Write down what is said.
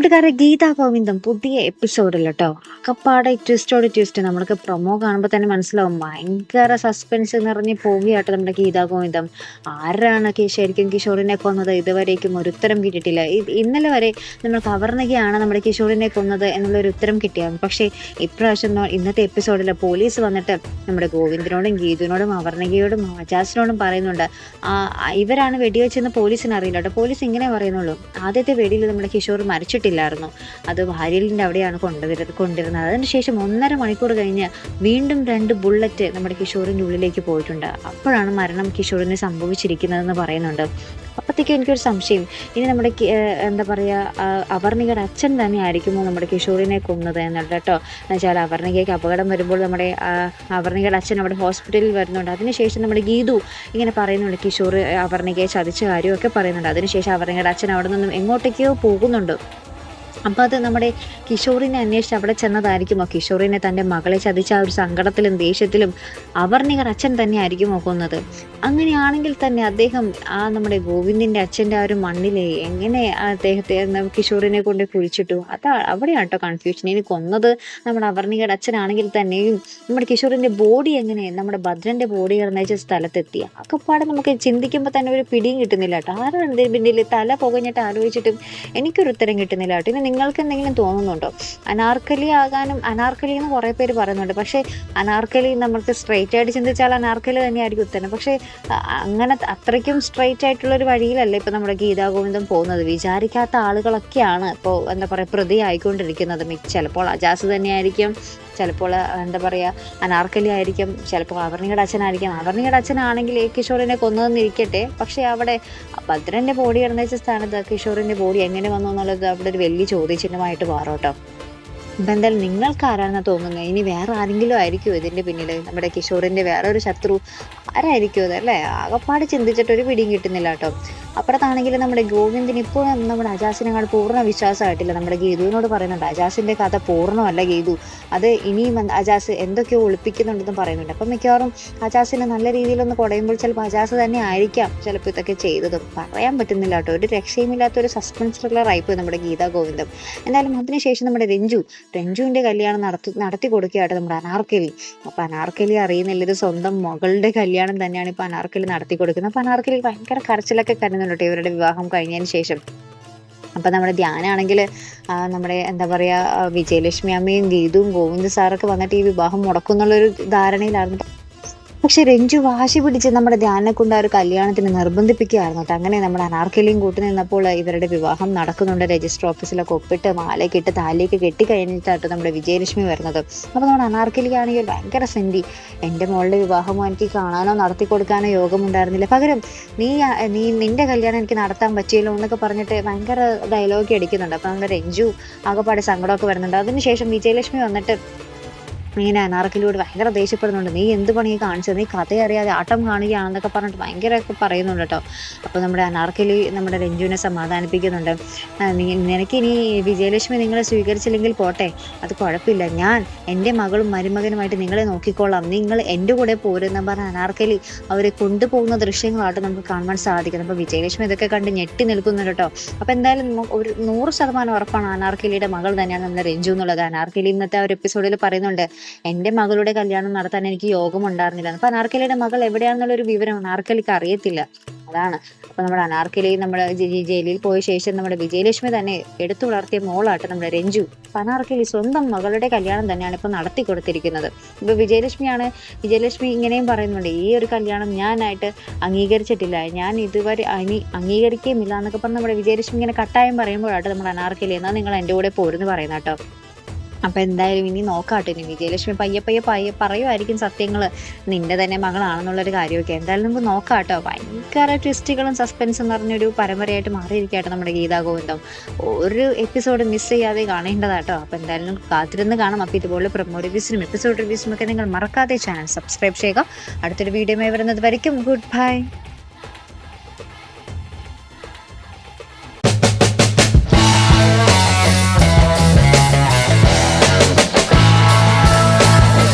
കൂട്ടുകാരെ, ഗീതാ ഗോവിന്ദം പുതിയ എപ്പിസോഡിൽ കേട്ടോ അക്കപ്പാടെ ട്വിസ്റ്റോട് ട്വിസ്റ്റ്. നമ്മൾക്ക് പ്രൊമോ കാണുമ്പോൾ തന്നെ മനസ്സിലാവും ഭയങ്കര സസ്പെൻസ് നിറഞ്ഞ് പോവുകയാട്ടോ നമ്മുടെ ഗീതാ ഗോവിന്ദം. ആരാണ് ശരിക്കും കിഷോറിനെ കൊന്നത്? ഇതുവരേക്കും ഒരു ഉത്തരം കിട്ടിയിട്ടില്ല. ഇന്നലെ വരെ നമ്മൾക്ക് അവർണകയാണ് നമ്മുടെ കിഷോറിനെ കൊന്നത് എന്നുള്ളൊരു ഉത്തരം കിട്ടിയായിരുന്നു. പക്ഷേ ഇപ്രാവശ്യം ഇന്നത്തെ എപ്പിസോഡിൽ പോലീസ് വന്നിട്ട് നമ്മുടെ ഗോവിന്ദനോടും ഗീതുവിനോടും അവർണകയോടും അജാസിനോടും പറയുന്നുണ്ട് ഇവരാണ് വെടിവെച്ചെന്ന് പോലീസിന് അറിയില്ല കേട്ടോ. പോലീസ് ഇങ്ങനെ പറയുന്നുള്ളൂ, ആദ്യത്തെ വെടിയിൽ നമ്മുടെ കിഷോർ മരിച്ചിട്ടില്ലായിരുന്നു, അത് വാര്യലിൻ്റെ അവിടെയാണ് കൊണ്ടിരുന്നത്. അതിനുശേഷം 1.5 മണിക്കൂർ കഴിഞ്ഞ് വീണ്ടും 2 ബുള്ളറ്റ് നമ്മുടെ കിഷോറിൻ്റെ ഉള്ളിലേക്ക് പോയിട്ടുണ്ട്. അപ്പോഴാണ് മരണം കിഷോറിന് സംഭവിച്ചിരിക്കുന്നതെന്ന് പറയുന്നുണ്ട്. അപ്പോഴത്തേക്കും എനിക്കൊരു സംശയം, ഇനി നമ്മുടെ എന്താ പറയുക, അവർണികയുടെ അച്ഛൻ തന്നെ ആയിരിക്കുമോ നമ്മുടെ കിഷോറിനെ കൊന്നത് എന്നുള്ളത് കേട്ടോ. എന്നുവെച്ചാൽ അവർണികയ്ക്ക് അപകടം വരുമ്പോൾ നമ്മുടെ അവർണികയുടെ അച്ഛൻ അവിടെ ഹോസ്പിറ്റലിൽ വരുന്നുണ്ട്. അതിനുശേഷം നമ്മുടെ ഗീതു ഇങ്ങനെ പറയുന്നുണ്ട് കിഷോർ അവർണികയെ ചതിച്ച കാര്യമൊക്കെ പറയുന്നുണ്ട്. അതിനുശേഷം അവർണികയുടെ അച്ഛൻ അവിടെ നിന്നും എങ്ങോട്ടേക്കോ പോകുന്നുണ്ട്. അപ്പോൾ അത് നമ്മുടെ കിഷോറിനെ അന്വേഷിച്ച് അവിടെ ചെന്നതായിരിക്കുമോ? കിഷോറിനെ തൻ്റെ മകളെ ചതിച്ച ആ ഒരു സങ്കടത്തിലും ദേഷ്യത്തിലും അവർണികയുടെ അച്ഛൻ തന്നെ ആയിരിക്കുമോ കൊന്നത്? അങ്ങനെയാണെങ്കിൽ തന്നെ അദ്ദേഹം നമ്മുടെ ഗോവിന്ദിൻ്റെ അച്ഛൻ്റെ ആ ഒരു മണ്ണിലെ എങ്ങനെ അദ്ദേഹത്തെ കിഷോറിനെ കൊണ്ട് കുഴിച്ചിട്ടു? അവിടെയാണ് കേട്ടോ കൺഫ്യൂഷൻ. ഇനി കൊന്നത് നമ്മുടെ അവർണികയുടെ അച്ഛനാണെങ്കിൽ തന്നെയും നമ്മുടെ കിഷോറിൻ്റെ ബോഡി എങ്ങനെ നമ്മുടെ ഭദ്രൻ്റെ ബോഡി കിടന്നേച്ച സ്ഥലത്തെത്തിയ അക്കപ്പാടെ നമുക്ക് ചിന്തിക്കുമ്പോൾ തന്നെ ഒരു പിടിയും കിട്ടുന്നില്ല കേട്ടോ. ആരാണ് ഇതിന് പിന്നിൽ? തല പുകഞ്ഞിട്ട് ആലോചിച്ചിട്ടും എനിക്കൊരു ഉത്തരം കിട്ടുന്നില്ല കേട്ടോ. ഇനി നിങ്ങൾക്ക് എന്തെങ്കിലും തോന്നുന്നുണ്ടോ? അനാർക്കലി എന്ന് കുറേ പേര് പറയുന്നുണ്ട്. പക്ഷേ അനാർക്കലി നമുക്ക് സ്ട്രെയിറ്റ് ആയിട്ട് ചിന്തിച്ചാൽ അനാർക്കലി തന്നെയായിരിക്കും ഉത്തരം. പക്ഷേ അങ്ങനെ അത്രയ്ക്കും സ്ട്രെയിറ്റ് ആയിട്ടുള്ളൊരു വഴിയിലല്ല ഇപ്പം നമ്മുടെ ഗീതാ ഗോവിന്ദം പോകുന്നത്. വിചാരിക്കാത്ത ആളുകളൊക്കെയാണ് ഇപ്പോൾ എന്താ പറയുക പ്രതി ആയിക്കൊണ്ടിരിക്കുന്നത്. ചിലപ്പോൾ അജാസ് തന്നെയായിരിക്കും, ചിലപ്പോൾ എന്താ പറയുക അനാർക്കലി ആയിരിക്കും, ചിലപ്പോൾ അവർണികയുടെ അച്ഛനായിരിക്കും. അവർണികയുടെ അച്ഛനാണെങ്കിൽ കിഷോറിനെ കൊന്നതെന്നിരിക്കട്ടെ, പക്ഷേ അവിടെ ഭദ്രൻ്റെ ബോഡി കിടന്നേച്ച സ്ഥാനത്ത് കിഷോറിൻ്റെ ബോഡി എങ്ങനെ വന്നു എന്നുള്ളത് അവിടെ ഒരു വലിയ ചോദ്യചിഹ്നമായിട്ട് മാറോട്ടോ. അപ്പം എന്തായാലും നിങ്ങൾക്ക് ആരാണെന്ന് തോന്നുന്നത്? ഇനി വേറെ ആരെങ്കിലും ആയിരിക്കുമോ ഇതിൻ്റെ പിന്നിൽ? നമ്മുടെ കിഷോറിൻ്റെ വേറെ ഒരു ശത്രു ആരായിരിക്കും അതല്ലേ? ആകപ്പാട് ചിന്തിച്ചിട്ട് ഒരു പിടിയും കിട്ടുന്നില്ല കേട്ടോ. അപ്പുറത്താണെങ്കിൽ നമ്മുടെ ഗോവിന്ദിന് ഇപ്പോഴും നമ്മുടെ അജാസിനെക്കാൾ പൂർണ്ണ വിശ്വാസമായിട്ടില്ല. നമ്മുടെ ഗീതുവിനോട് പറയുന്നുണ്ട് അജാസിൻ്റെ കഥ പൂർണ്ണമല്ല ഗീതു, അത് ഇനിയും അജാസ് എന്തൊക്കെയോ ഒളിപ്പിക്കുന്നുണ്ടെന്ന് പറയുന്നുണ്ട്. അപ്പം മിക്കവാറും അജാസിനെ നല്ല രീതിയിലൊന്ന് കുടയുമ്പോൾ ചിലപ്പോൾ അജാസ് തന്നെ ആയിരിക്കാം ചിലപ്പോൾ ഇതൊക്കെ ചെയ്തതും. പറയാൻ പറ്റുന്നില്ല കേട്ടോ. ഒരു രക്ഷയുമില്ലാത്തൊരു സസ്പെൻസ് ത്രില്ലറായിപ്പോയി നമ്മുടെ ഗീതാ ഗോവിന്ദം. എന്തായാലും അതിനുശേഷം നമ്മുടെ രഞ്ജുവിൻ്റെ കല്യാണം നടത്തി കൊടുക്കുകയായിട്ട് നമ്മുടെ അനാർക്കലി. അപ്പോൾ അനാർക്കലി അറിയുന്നില്ല ഇത് സ്വന്തം മകളുടെ കല്യാണം തന്നെയാണ് ഇപ്പോൾ അനാർക്കലി നടത്തി കൊടുക്കുന്നത്. അപ്പോൾ അനാർക്കലി ഭയങ്കര കരച്ചിലൊക്കെ കരുതുന്നുണ്ട് ഇവരുടെ വിവാഹം കഴിഞ്ഞതിന് ശേഷം. അപ്പം നമ്മുടെ ധ്യാനാണെങ്കിൽ നമ്മുടെ എന്താ പറയുക വിജയലക്ഷ്മി അമ്മയും ഗീതുവും ഗോവിന്ദ് സാറൊക്കെ വന്നിട്ട് ഈ വിവാഹം മുടക്കുന്നുള്ളൊരു ധാരണയിലായിരുന്നു. പക്ഷെ രഞ്ജു വാശി പിടിച്ച് നമ്മുടെ ധ്യാനെ കൊണ്ട് ആ ഒരു കല്യാണത്തിന് നിർബന്ധിപ്പിക്കുകയായിരുന്നു കേട്ടോ. അങ്ങനെ നമ്മുടെ അനാർക്കലിയും കൂട്ടി നിന്നപ്പോൾ ഇവരുടെ വിവാഹം നടക്കുന്നുണ്ട്. രജിസ്റ്റർ ഓഫീസിലൊക്കെ ഒപ്പിട്ട് മാലയൊക്കെ ഇട്ട് താലിയൊക്കെ കെട്ടി കഴിഞ്ഞിട്ടാട്ടോ നമ്മുടെ വിജയലക്ഷ്മി വരുന്നത്. അപ്പോൾ നമ്മുടെ അനാർക്കലിയാണെങ്കിൽ ഭയങ്കര സെൻറ്റി, എൻ്റെ മോളുടെ വിവാഹമോ എനിക്ക് കാണാനോ നടത്തി കൊടുക്കാനോ യോഗമുണ്ടായിരുന്നില്ല, പകരം നിന്റെ കല്യാണം എനിക്ക് നടത്താൻ പറ്റിയല്ലോ എന്നൊക്കെ പറഞ്ഞിട്ട് ഭയങ്കര ഡയലോഗ് അടിക്കുന്നുണ്ട്. അപ്പോൾ നമ്മുടെ രഞ്ജു ആകെപ്പാടെ സങ്കടമൊക്കെ വരുന്നുണ്ട്. അതിനുശേഷം വിജയലക്ഷ്മി വന്നിട്ട് ഇങ്ങനെ അനാർക്കലിയോട് ഭയങ്കര ദേഷ്യപ്പെടുന്നുണ്ട്. നീ എന്ത് പണി കാണിച്ചത്? നീ കഥ അറിയാതെ ആട്ടം കാണുകയാണെന്നൊക്കെ പറഞ്ഞിട്ട് ഭയങ്കരമൊക്കെ പറയുന്നുണ്ട് കേട്ടോ. അപ്പോൾ നമ്മുടെ അനാർക്കലി നമ്മുടെ രഞ്ജുവിനെ സമാധാനിപ്പിക്കുന്നുണ്ട്. നിനക്കിനി വിജയലക്ഷ്മി നിങ്ങളെ സ്വീകരിച്ചില്ലെങ്കിൽ പോട്ടെ, അത് കുഴപ്പമില്ല, ഞാൻ എൻ്റെ മകളും മരുമകനുമായിട്ട് നിങ്ങളെ നോക്കിക്കോളാം, നിങ്ങൾ എൻ്റെ കൂടെ പോരുന്ന പറഞ്ഞ അനാർക്കലി അവരെ കൊണ്ടുപോകുന്ന ദൃശ്യങ്ങളായിട്ട് നമുക്ക് കാണാൻ സാധിക്കുന്നത്. അപ്പോൾ വിജയലക്ഷ്മി ഇതൊക്കെ കണ്ട് ഞെട്ടി നിൽക്കുന്നുണ്ട് കേട്ടോ. അപ്പോൾ എന്തായാലും ഒരു 100% ഉറപ്പാണ് അനാർക്കലിയുടെ മകൾ തന്നെയാണ് നമ്മുടെ രഞ്ജു എന്നുള്ളത്. അനാർക്കലി ഇന്നത്തെ ആ ഒരു എപ്പിസോഡിൽ പറയുന്നുണ്ട് എൻ്റെ മകളുടെ കല്യാണം നടത്താൻ എനിക്ക് യോഗം ഉണ്ടായിരുന്നില്ല. അപ്പൊ അനാർക്കലിയുടെ മകൾ എവിടെയാണെന്നുള്ളൊരു വിവരം അനാർക്കലിക്ക് അറിയത്തില്ല. അതാണ്. അപ്പൊ നമ്മുടെ അനാർക്കലി നമ്മുടെ ജയിലിൽ പോയ ശേഷം നമ്മുടെ വിജയലക്ഷ്മി തന്നെ എടുത്തു വളർത്തിയ മോളാട്ട് നമ്മുടെ രഞ്ജു. അപ്പൊ അനാർക്കലി സ്വന്തം മകളുടെ കല്യാണം തന്നെയാണ് ഇപ്പൊ നടത്തി കൊടുത്തിരിക്കുന്നത്. ഇപ്പൊ വിജയലക്ഷ്മി ഇങ്ങനെയും പറയുന്നുണ്ട്, ഈ ഒരു കല്യാണം ഞാനായിട്ട് അംഗീകരിച്ചിട്ടില്ല, ഞാൻ ഇതുവരെ അംഗീകരിക്കുകയുമില്ല എന്നൊക്കെ പറഞ്ഞ് നമ്മുടെ വിജയലക്ഷ്മി ഇങ്ങനെ കട്ടായം പറയുമ്പോഴാട്ട് നമ്മുടെ അനാർക്കലി എന്നാൽ നിങ്ങൾ എൻ്റെ കൂടെ പോരെന്ന് പറയുന്ന കേട്ടോ. അപ്പം എന്തായാലും ഇനി നോക്കാട്ടെ, ഇനി വിജയലക്ഷ്മി പയ്യെ പറയുമായിരിക്കും സത്യങ്ങൾ നിന്റെ തന്നെ മകളാണെന്നുള്ളൊരു കാര്യമൊക്കെ. എന്തായാലും നമുക്ക് നോക്കാട്ടോ. ഭയങ്കര ട്വിസ്റ്റുകളും സസ്പെൻസും നിറഞ്ഞൊരു പരമ്പരയായിട്ട് മാറിയിരിക്കട്ടെ നമ്മുടെ ഗീതാ ഗോവിന്ദം. ഒരു എപ്പിസോഡ് മിസ് ചെയ്യാതെ കാണേണ്ടതാട്ടോ. അപ്പം എന്തായാലും കാത്തിരുന്ന് കാണാം. അപ്പോൾ ഇതുപോലെ പ്രൊമോ റിവ്യൂസിനും എപ്പിസോഡ് റിവ്യൂസിനും ഒക്കെ നിങ്ങൾ മറക്കാതെ ചാനൽ സബ്സ്ക്രൈബ് ചെയ്യുക. അടുത്തൊരു വീഡിയോയുമായി വരുന്നത് വരയ്ക്കും ഗുഡ് ബൈ.